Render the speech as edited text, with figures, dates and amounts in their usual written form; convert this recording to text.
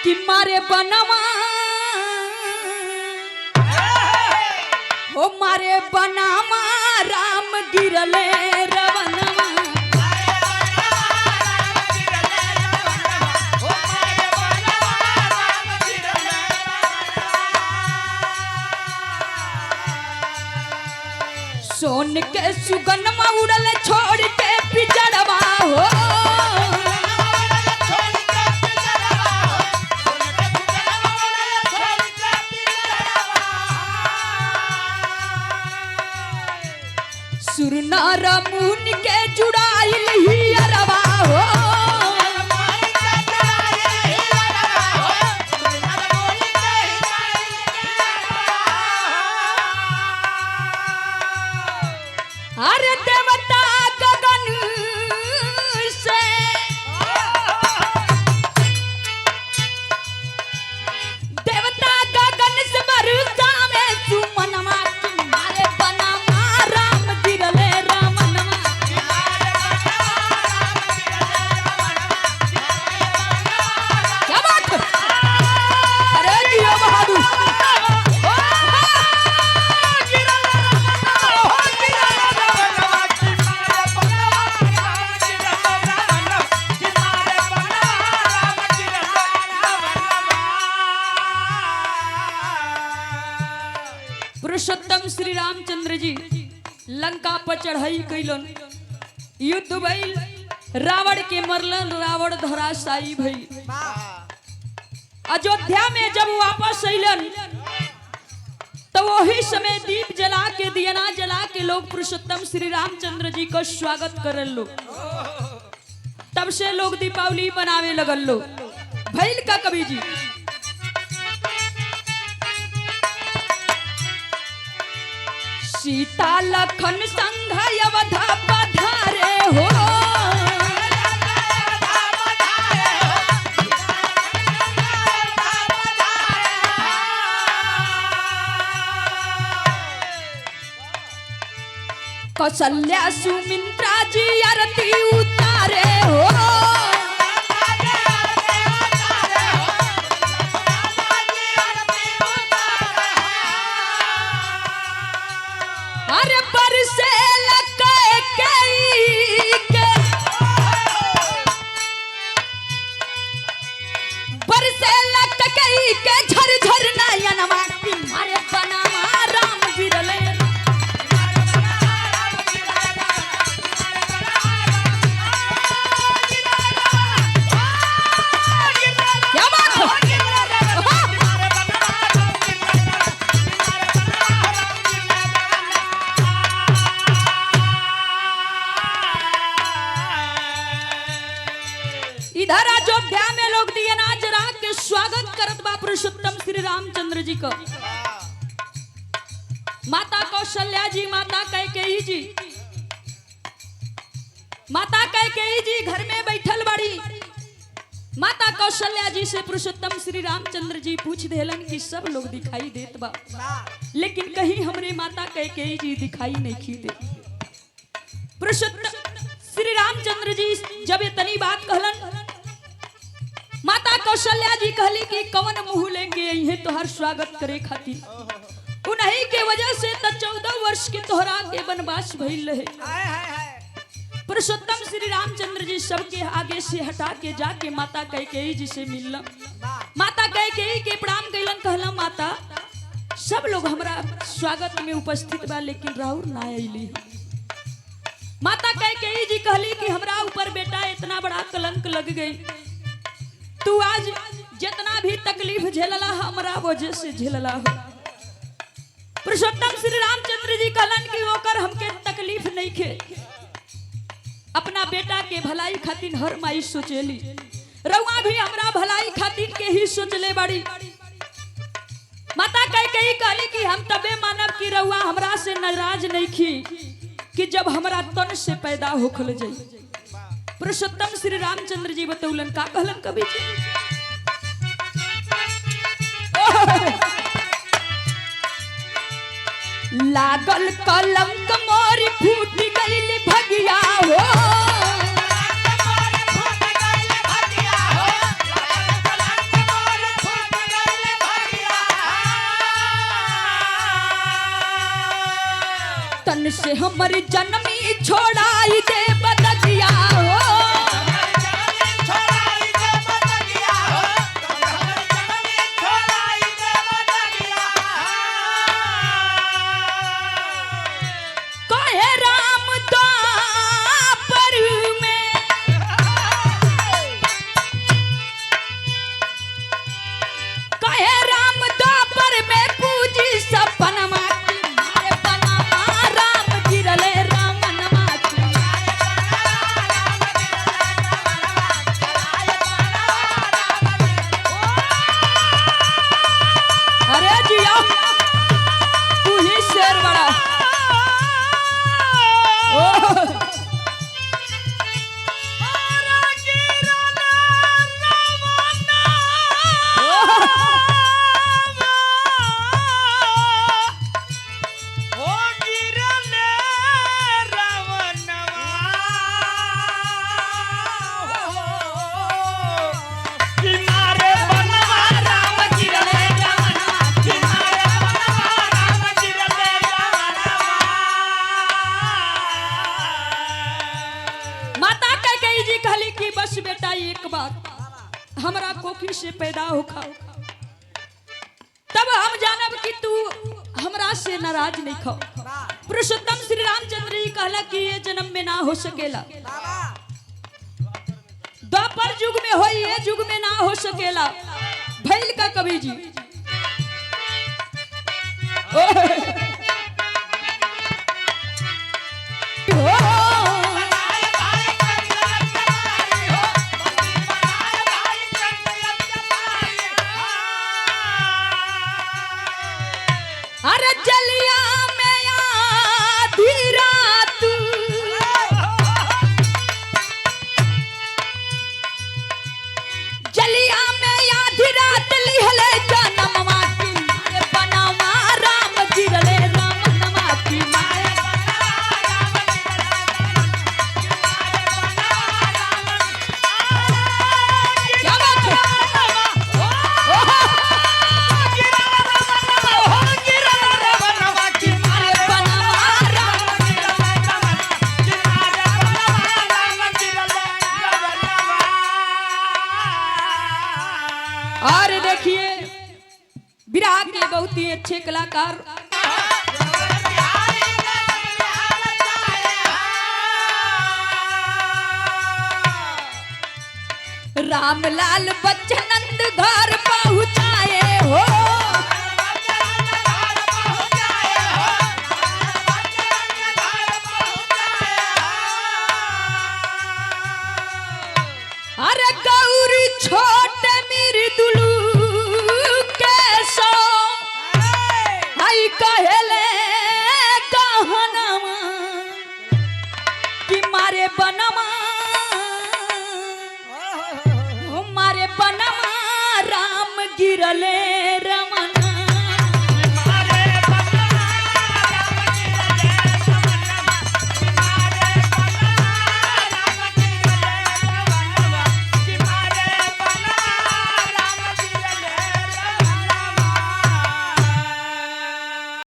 कि मारे बनवा हो मारे बनामा राम गिरले रवनवा सोन के सुगनमा उड़ल छोड़ के पिजड़वा हो सुरनार मुन के जुड़ाइल ही अरवा हो अरे देवता गगन से देवता गगन से बरसा में सुमनमा मारे बनवा राम गिरले रमनवा क्या बात है? अरे जियो बहादुर पुरुषोत्तम श्री रामचंद्र जी लंका पर चढ़ाई कैलन युद्ध भइल रावण के मरलन रावण धराशायी भइल अयोध्या में जब वापस अइलन तो वही समय दीप जला के दियना जला के लोग पुरुषोत्तम श्री रामचंद्र जी का स्वागत करल लो तब से लोग दीपावली मनावे लगल लो भइल का कवि जी सीता लखन संग अवधा पधारे हो कौशल्या सुमित्रा जी आरती उतारे हो अरे बरसे लगे के बरसे लगे के झर झर नयनवा अरे बनवा राम गिरले क्या बात है? इधर अयोध्या में लोग दिए ना जरा के स्वागत करत बा पुरुषोत्तम श्री रामचंद्र जी का माता कौशल्या जी माता कैकेयी जी घर में बैठल बड़ी माता कौशल्या जी से पुरुषोत्तम श्री रामचंद्र जी पूछ देलन कि सब लोग दिखाई देत बा लेकिन कहीं हमरे माता कैकेयी जी दिखाई नहीं खी दे पुरुषोत्तम श्री रामचंद्र जी जब इतनी बात कहलन माता कौशल्या जी कहली कि कवन मुंह लेंगे यही तोहर स्वागत करे खातिर उन्हीं के वजह से तो 14 वर्ष के तोहरा के वनवास भइल रहे पुरुषोत्तम श्री रामचंद्र जी सबके आगे से हटा के जाके माता कैकेयी जी से मिलल माता कैकेयी के प्रणाम कैलन कहला माता सब लोग हमरा स्वागत में उपस्थित बा लेकिन राहुल ना अइली माता कैकेयी जी कहली कि हमरा ऊपर बेटा इतना बड़ा कलंक लग गई तू आज जितना भी तकलीफ झेलला हमरा वजह से झेलला हो पुरुषोत्तम श्री रामचंद्र जी कहलन कि ओकर हमके तकलीफ नहीं खे अपना बेटा के भलाई खातिर हर माई सोचेली रउआ भी हमरा भलाई खातिर के ही सोचले बड़ी माता कैकेयी कहली कि हम तबे मानब कि रउआ हमरा से नाराज नहीं खी कि जब हमरा तन से पैदा होखल जाई पुरुषोत्तम श्री रामचंद्र जी बतौलन का कहलन कवि जी लागल कलंक मोरी फूट गई भगिया हो से हमारी जनमी छोड़ाई दे बदगिया हो कहे राम द्वापर में कहे राम द्वापर में पूजी सपनमा की मारे बनवा राम गिरले रामनमा की अरे जिया तू ही शेर बड़ा बस बेटा एक बात हमरा कोखी से पैदा होखा तब हम जानब कि तू हमरा से नाराज नहीं खो। पुरुषोत्तम श्री रामचंद्र जी कहला कि ये जन्म में ना हो सकेला, द्वापर युग में हो, ये युग में ना हो सकेला। भैल का कवि जी अरे जलिया में आधी रात जलिया में आधी रात लिहले जनमवा की मारे बनवा राम गिरले रामनमा की मारे क्या बात है और देखिए विराट के बहुत ही अच्छे कलाकार रामलाल बच्चन नंद घर पहुंचाए हो अरे गौरी छोट मृदुलू कैसो आई कहले गहनमा कि मारे बनवा मारे बनवा राम गिरले